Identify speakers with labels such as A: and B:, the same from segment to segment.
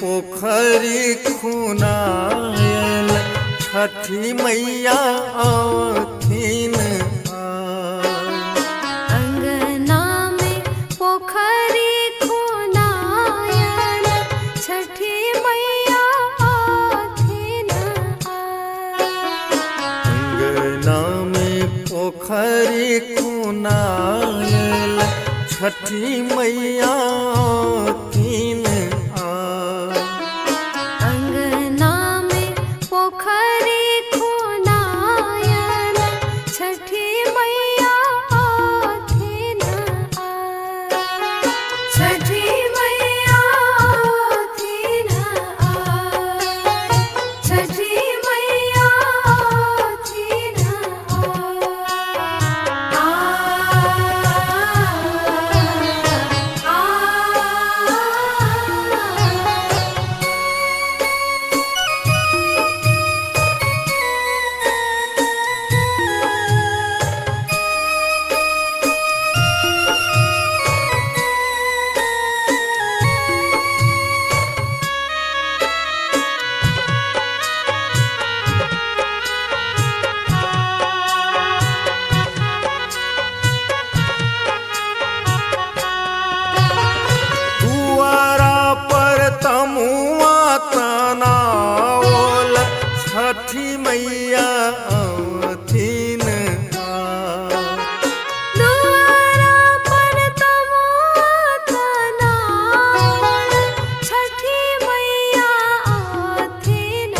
A: पोखरी खुनायल छठी मैया आवथिन
B: अंगना में पोखरी खुनायल छठी मैया आवथिन
A: अंगना में पोखरी खुनायल छठी मैया आवथिन
B: अंगना में पोखरी खुनायल छठी मैया आवथिन छठी मैया आवथिन छठी मैया आवथिन
A: दुआरा पर तमुआ तनावल छठी मैया आवथिन
B: दुआरा पर तमुआ तनावल छठी मैया आवथिन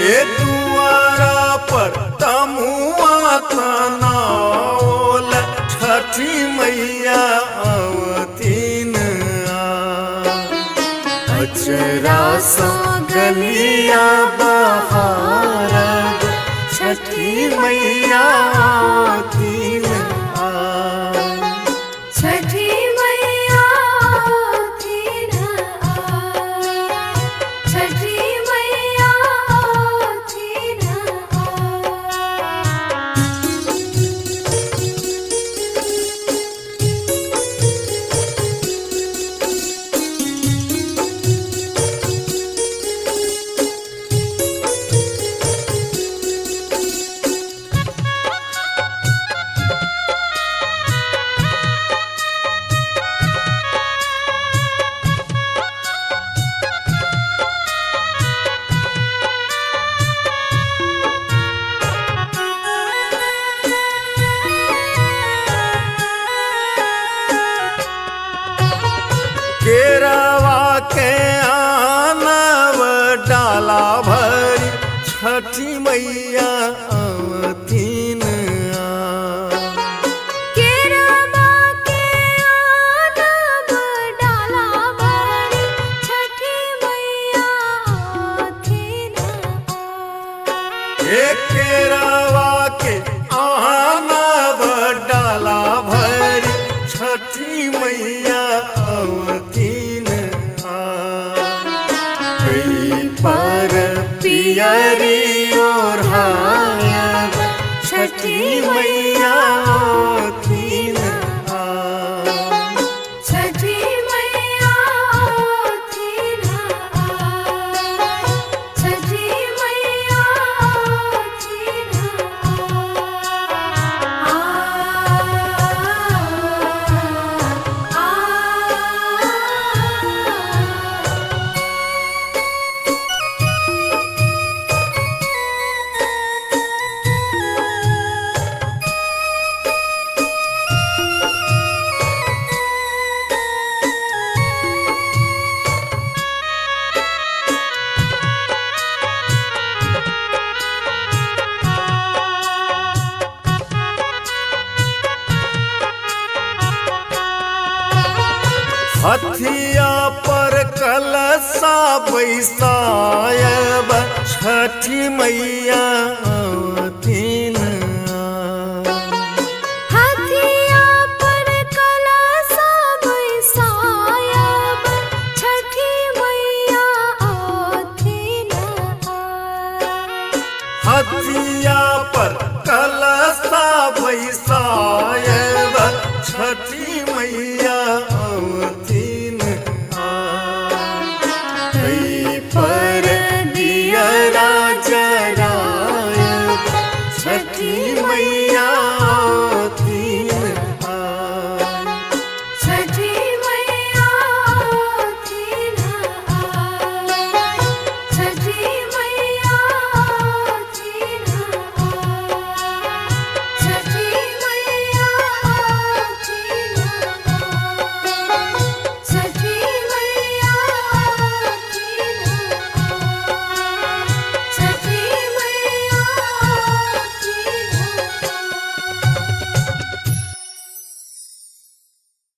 A: ये दुआरा पर तमुआ तनावल छठी मैया आवथिन अचरा सा गलिया बहारब छठी मैया आवथिन
B: छठी मैया आवथिन छठी मैया आवथिन
A: केरवा के आनव डाला भरी छठी मैया आवथिन
B: केरवा के आनब डाला भरी छठी मैया आवथिन
A: केरवा के आनव डाला भरी छठी मैया आवथिन पर पियरी ओढ़ायब छठी मैया आवथिन
B: छठी मैया आवथिन छठी मैया आवथिन
A: हथिया पर कलशा बैसायब छठी मैया